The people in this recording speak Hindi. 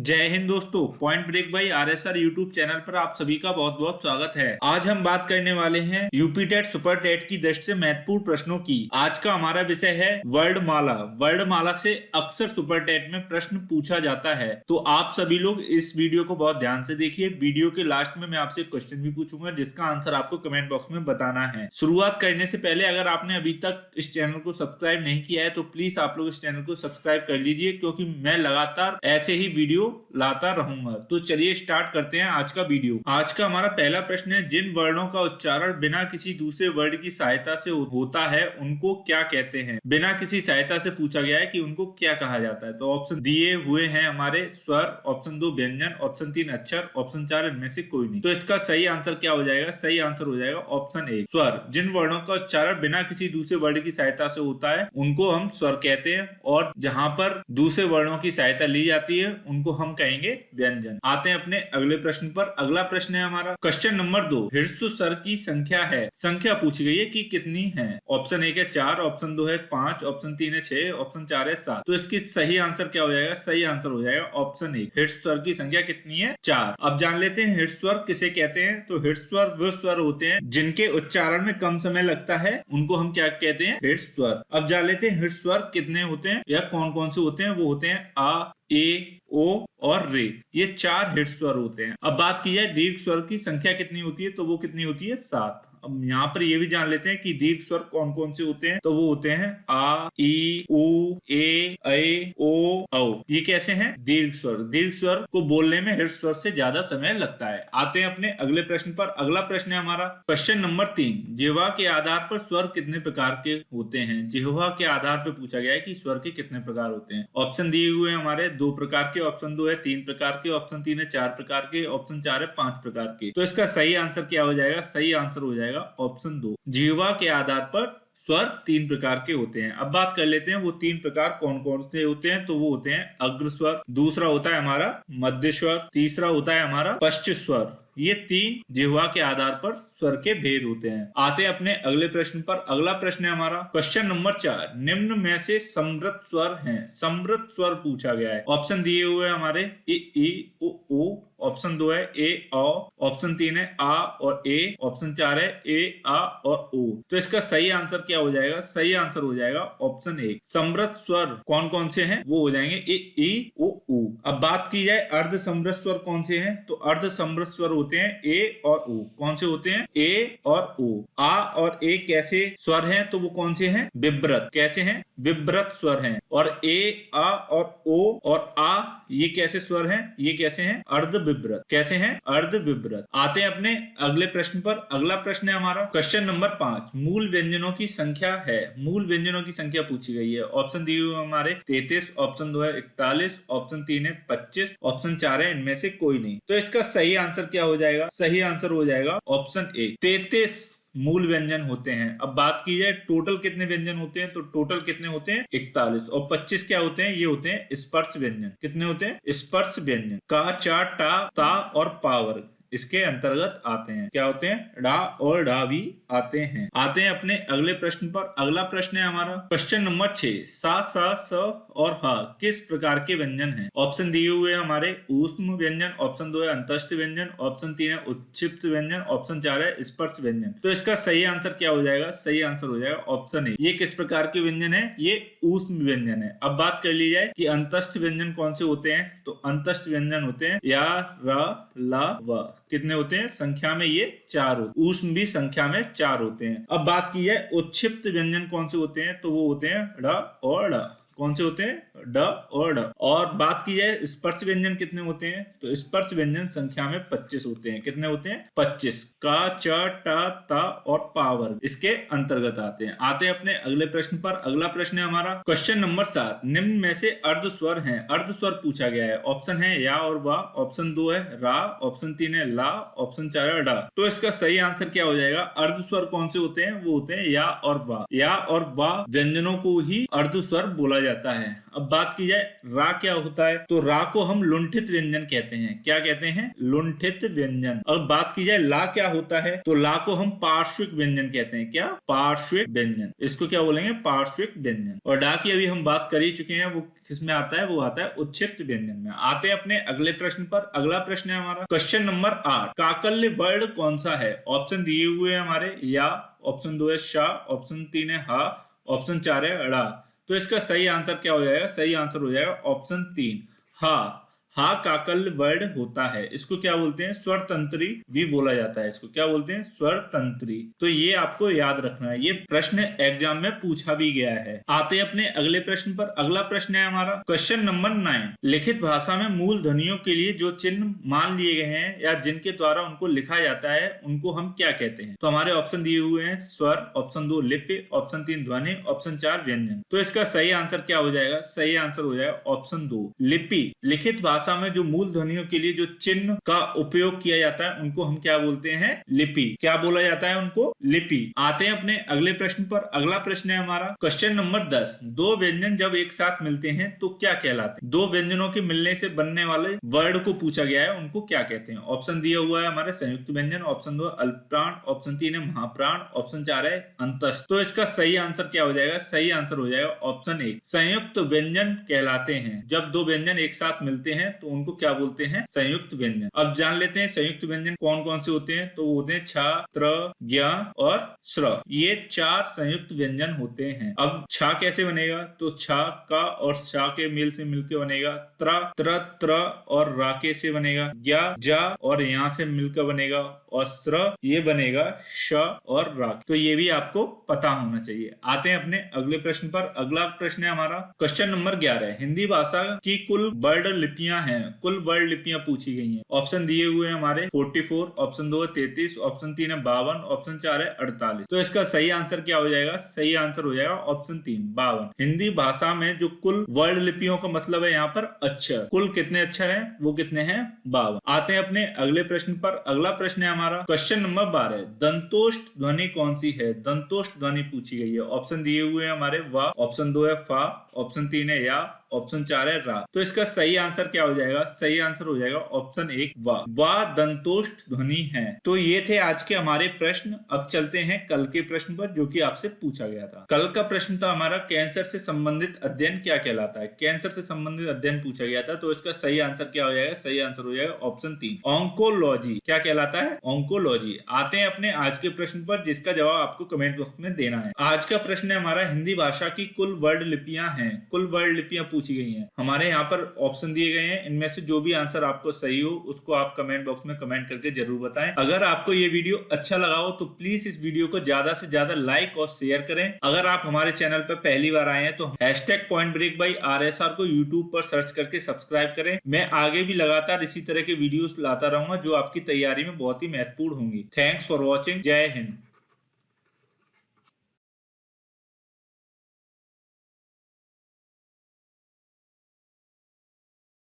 जय हिंद दोस्तों, point break by RSR YouTube channel पर आप सभी का बहुत बहुत स्वागत है। आज हम बात करने वाले हैं यूपी टेट सुपर टेट की दृष्टि से महत्वपूर्ण प्रश्नों की। आज का हमारा विषय है वर्णमाला। वर्णमाला से अक्सर सुपर टेट में प्रश्न पूछा जाता है, तो आप सभी लोग इस वीडियो को बहुत ध्यान से देखिए। वीडियो के लास्ट में मैं आपसे क्वेश्चन भी पूछूंगा जिसका आंसर आपको कमेंट बॉक्स में बताना है। शुरुआत करने से पहले अगर आपने अभी तक इस चैनल को सब्सक्राइब नहीं किया है तो प्लीज आप लोग इस चैनल को सब्सक्राइब कर लीजिए, क्योंकि मैं लगातार ऐसे ही वीडियो लाता रहूंगा। तो चलिए स्टार्ट करते हैं आज का वीडियो। आज का हमारा पहला प्रश्न है, जिन वर्णों का उच्चारण बिना किसी दूसरे वर्ण की सहायता से होता है उनको क्या कहते हैं। बिना किसी सहायता से पूछा गया है कि उनको क्या कहा जाता है। तो ऑप्शन दिए हुए हैं हमारे स्वर, ऑप्शन 2 व्यंजन, ऑप्शन 3 अक्षर, ऑप्शन 4 इनमें से कोई नहीं। तो इसका सही आंसर क्या हो जाएगा? सही आंसर हो जाएगा ऑप्शन 1 स्वर। जिन वर्णों का उच्चारण बिना किसी दूसरे वर्ण की सहायता से होता है उनको हम स्वर कहते हैं, और जहां पर दूसरे वर्णों की सहायता ली जाती है उनको हम कहेंगे व्यंजन। आते हैं अपने अगले प्रश्न पर। अगला प्रश्न है हमारा क्वेश्चन नंबर 2, ह्रस्व स्वर की संख्या है। संख्या पूछी गई है कि कितनी है। ऑप्शन 1 है 4, ऑप्शन 2 है 5, ऑप्शन 3 है 6, ऑप्शन 4 है 7। तो इसकी सही आंसर क्या हो जाएगा? सही आंसर हो जाएगा ऑप्शन 1, ह्रस्व स्वर की संख्या कितनी है? 4। अब जान लेते हैं ह्रस्व स्वर किसे कहते हैं। तो ह्रस्व स्वर वो स्वर होते हैं जिनके उच्चारण में कम समय लगता है, उनको हम क्या कहते हैं? ह्रस्व स्वर। अब जान लेते हैं ह्रस्व स्वर कितने होते हैं या कौन कौन से होते हैं। वो होते हैं आ, ए, ओ और रे। ये 4 ह्रस्व स्वर होते हैं। अब बात की जाए दीर्घ स्वर की संख्या कितनी होती है, तो वो कितनी होती है? 7। अब यहाँ पर ये भी जान लेते हैं कि दीर्घ स्वर कौन कौन से होते हैं। तो वो होते हैं आ, ई, उ, ए, ओ, औ। ये कैसे हैं? दीर्घ स्वर। दीर्घ स्वर को बोलने में ह्रस्व स्वर से ज्यादा समय लगता है। आते हैं अपने अगले प्रश्न पर। अगला प्रश्न है हमारा क्वेश्चन नंबर 3, जिह्वा के आधार पर स्वर कितने प्रकार के होते हैं। जिह्वा के आधार पर पूछा गया है कि स्वर के कितने प्रकार होते हैं। ऑप्शन दिए हुए हैं हमारे 2 प्रकार के, ऑप्शन 2 है 3 प्रकार के, ऑप्शन 3 है 4 प्रकार के, ऑप्शन 4 है 5 प्रकार के। तो इसका सही आंसर क्या हो जाएगा? सही आंसर हो जाएगा ऑप्शन 2, जिह्वा के आधार पर स्वर 3 प्रकार के होते हैं। अब बात कर लेते हैं वो 3 प्रकार कौन कौन से होते हैं। तो वो होते हैं अग्र स्वर, दूसरा होता है हमारा मध्य स्वर, तीसरा होता है हमारा पश्च स्वर। ये 3 जिह्वा के आधार पर स्वर के भेद होते हैं। आते हैं अपने अगले प्रश्न पर। अगला प्रश्न है हमारा क्वेश्चन नंबर 4, निम्न में से समृत स्वर हैं। समृत स्वर पूछा गया है। ऑप्शन दिए हुए हमारे ई, ओ, ऑप्शन 2 है ए, औ, ऑप्शन 3 है आ और ए, ऑप्शन 4 है ए, आ और ओ। तो इसका सही आंसर क्या हो जाएगा? सही आंसर हो जाएगा ऑप्शन 1, समृत स्वर कौन कौन से हैं? वो हो जाएंगे ए, ई, ओ, उ। अब बात की जाए अर्ध समृत स्वर कौन से हैं। तो अर्ध समृत स्वर होते हैं ए और ओ। कौन से होते हैं? ए और ओ। आ और ए कैसे स्वर हैं? तो वो कौन से हैं? विव्रत। कैसे हैं? विव्रत स्वर हैं। और ए, आ और ओ और आ ये कैसे स्वर हैं? ये कैसे हैं? अर्ध विव्रत। कैसे हैं? अर्ध विव्रत। आते हैं अपने अगले प्रश्न पर। अगला प्रश्न है हमारा क्वेश्चन नंबर 5, मूल व्यंजनों की संख्या है। मूल व्यंजनों की संख्या पूछी गई है। ऑप्शन दिए हुए हमारे 33, ऑप्शन 2 है 41, ऑप्शन 3 है 25, ऑप्शन 4 है इनमें से कोई नहीं। तो इसका सही आंसर क्या हो जाएगा? सही आंसर हो जाएगा ऑप्शन 1, 33 मूल व्यंजन होते हैं। अब बात की जाए टोटल कितने व्यंजन होते हैं। तो टोटल कितने होते हैं? 41। और 25 क्या होते हैं? ये होते हैं स्पर्श व्यंजन। कितने होते हैं? स्पर्श व्यंजन। का, चा, टा, ता और पा वर्ग इसके अंतर्गत आते हैं। क्या होते हैं? डा और डा भी आते हैं। आते हैं अपने अगले प्रश्न पर। अगला प्रश्न है हमारा क्वेश्चन नंबर 6, सा, स, स और ह किस प्रकार के व्यंजन हैं। ऑप्शन दिए हुए हैं हमारे ऊष्म व्यंजन, ऑप्शन 2 है अंतस्थ व्यंजन, ऑप्शन 3 है उत्क्षिप्त व्यंजन, ऑप्शन 4 है स्पर्श व्यंजन। तो इसका सही आंसर क्या हो जाएगा? सही आंसर हो जाएगा ऑप्शन 1। ये किस प्रकार के व्यंजन है? ये ऊष्म व्यंजन है। अब बात कर ली जाए कि अंतस्थ व्यंजन कौन से होते हैं। तो अंतस्थ व्यंजन होते हैं या, र, ला, व। कितने होते हैं? संख्या में ये 4 होते हैं। ऊष्म भी संख्या में 4 होते हैं। अब बात की जाए उत्क्षिप्त व्यंजन कौन से होते हैं। तो वो होते हैं ड और ड। कौन से होते हैं? ड और ड। और बात की जाए स्पर्श व्यंजन कितने होते हैं। तो स्पर्श व्यंजन संख्या में 25 होते हैं। कितने होते हैं? 25। का, च, ट, ता और पा वर्ग इसके अंतर्गत आते हैं। आते हैं अपने अगले प्रश्न पर। अगला प्रश्न है हमारा क्वेश्चन नंबर 7, निम्न में से अर्ध स्वर हैं। अर्ध स्वर पूछा गया है। ऑप्शन है या और वा, ऑप्शन 2 है रा, ऑप्शन 3 है ला, ऑप्शन 4 है डा। तो इसका सही आंसर क्या हो जाएगा? अर्ध स्वर कौन से होते हैं? वो होते हैं या और वा। या और वा व्यंजनों को ही अर्ध स्वर बोला जाता है। अब बात की जाए रा क्या होता है, तो रा को हम लुंठित व्यंजन कहते हैं। क्या कहते हैं? लुंठित व्यंजन। अब बात की जाए ला क्या होता है, तो ला को हम पार्श्विक व्यंजन कहते हैं। क्या? पार्श्विक व्यंजन। इसको क्या बोलेंगे? पार्श्विक व्यंजन। और डा की अभी हम बात कर ही चुके हैं, वो किसमें आता है? वो आता है उच्छिष्ट व्यंजन में। आते हैं अपने अगले प्रश्न पर। अगला प्रश्न है हमारा क्वेश्चन नंबर 8, काकल्य वर्ण कौन सा है? ऑप्शन दिए हुए हैं हमारे, या, ऑप्शन 2 है शा, ऑप्शन 3 है हा, ऑप्शन 4 है ड़ा। तो इसका सही आंसर क्या हो जाएगा? सही आंसर हो जाएगा ऑप्शन 3 हा। हा काकल्य वर्ण होता है। इसको क्या बोलते हैं? स्वर तंत्री भी बोला जाता है। इसको क्या बोलते हैं? स्वर तंत्री। तो ये आपको याद रखना है, ये प्रश्न एग्जाम में पूछा भी गया है। आते हैं अपने अगले प्रश्न पर। अगला प्रश्न है हमारा क्वेश्चन नंबर 9, लिखित भाषा में मूल ध्वनियों के लिए जो चिन्ह मान लिए गए हैं या जिनके द्वारा उनको लिखा जाता है, उनको हम क्या कहते हैं? तो हमारे ऑप्शन दिए हुए हैं स्वर, ऑप्शन 2 लिपि, ऑप्शन 3 ध्वनि, ऑप्शन 4 व्यंजन। तो इसका सही आंसर क्या हो जाएगा? सही आंसर हो जाएगा ऑप्शन 2 लिपि। लिखित भाषा में जो मूल ध्वनियों के लिए जो चिन्ह का उपयोग किया जाता है, उनको हम क्या बोलते हैं? लिपि। क्या बोला जाता है उनको? लिपि। आते हैं अपने अगले प्रश्न पर। अगला प्रश्न है हमारा क्वेश्चन नंबर 10, दो व्यंजन जब एक साथ मिलते हैं तो क्या कहलाते हैं? दो व्यंजनों के मिलने से बनने वाले वर्ड को पूछा गया है, उनको क्या कहते हैं? ऑप्शन दिया हुआ है हमारे संयुक्त व्यंजन, ऑप्शन 2 अल्पप्राण, ऑप्शन 3 है महाप्राण, ऑप्शन 4 है अंतस्थ। तो इसका सही आंसर क्या हो जाएगा? सही आंसर हो जाएगा ऑप्शन 1 संयुक्त व्यंजन कहलाते हैं। जब दो व्यंजन एक साथ मिलते हैं तो उनको क्या बोलते हैं? संयुक्त व्यंजन। अब जान लेते हैं संयुक्त व्यंजन कौन कौन से होते हैं। तो वो होते हैं छ, त्र, ज्ञ और श्र। ये 4 संयुक्त व्यंजन होते हैं। अब छ कैसे बनेगा? तो छ का और शा के मेल से मिलकर बनेगा त्र, त्र, त्र और रा के से बनेगा ज्ञ, ज और यहाँ से मिलकर बनेगा और श्र, ये बनेगा श और रा। तो ये भी आपको पता होना चाहिए। आते हैं अपने अगले प्रश्न पर। अगला प्रश्न है हमारा क्वेश्चन नंबर 11, हिंदी भाषा की कुल वर्ण लिपियां हैं, कुल वर्ण लिपियां पूछी गई हैं। ऑप्शन दिए हुए हैं हमारे 44, ऑप्शन 2 है 33, ऑप्शन 3 है 52, ऑप्शन 4 है 48। तो इसका सही आंसर क्या हो जाएगा? सही आंसर हो जाएगा ऑप्शन 3 52। हिंदी भाषा में जो कुल वर्ण लिपियों का मतलब है यहाँ पर अक्षर। कुल कितने अक्षर हैं? वो कितने हैं? 52। आते हैं अपने अगले प्रश्न पर। अगला प्रश्न है हमारा क्वेश्चन नंबर 12, दंतोष्ठ ध्वनि कौन सी है? दंतोष्ठ ध्वनि पूछी गई है। ऑप्शन दिए हुए हैं हमारे वा, ऑप्शन 2 है फा, ऑप्शन 3 है या, ऑप्शन 4 है रा। तो इसका सही आंसर क्या हो जाएगा? सही आंसर हो जाएगा ऑप्शन 1 वा। वा दंतोष्ठ ध्वनि है। तो ये थे आज के हमारे प्रश्न। अब चलते हैं कल के प्रश्न पर, जो कि आपसे पूछा गया था। कल का प्रश्न था हमारा कैंसर से संबंधित अध्ययन क्या कहलाता है? कैंसर से संबंधित अध्ययन पूछा गया था। तो इसका सही आंसर क्या हो जाएगा? सही आंसर हो जाएगा ऑप्शन 3 ऑन्कोलॉजी। क्या कहलाता है? ऑन्कोलॉजी। आते हैं अपने आज के प्रश्न पर, जिसका जवाब आपको कमेंट बॉक्स में देना है। आज का प्रश्न है हमारा हिंदी भाषा की कुल वर्ण लिपियां हैं, कुल वर्ण लिपियां पूछी गई हैं। हमारे यहाँ पर ऑप्शन दिए गए हैं, इनमें से जो भी आंसर आपको सही हो उसको आप कमेंट बॉक्स में कमेंट करके जरूर बताएं। अगर आपको ये वीडियो अच्छा लगा हो तो प्लीज इस वीडियो को ज्यादा से ज्यादा लाइक और शेयर करें। अगर आप हमारे चैनल पर पहली बार आए हैं तो #PointBreak को यूट्यूब पर सर्च करके सब्सक्राइब करें। मैं आगे भी लगातार इसी तरह के वीडियोस लाता रहूंगा जो आपकी तैयारी में बहुत ही महत्वपूर्ण होंगी। Thanks for watching. जय हिंद।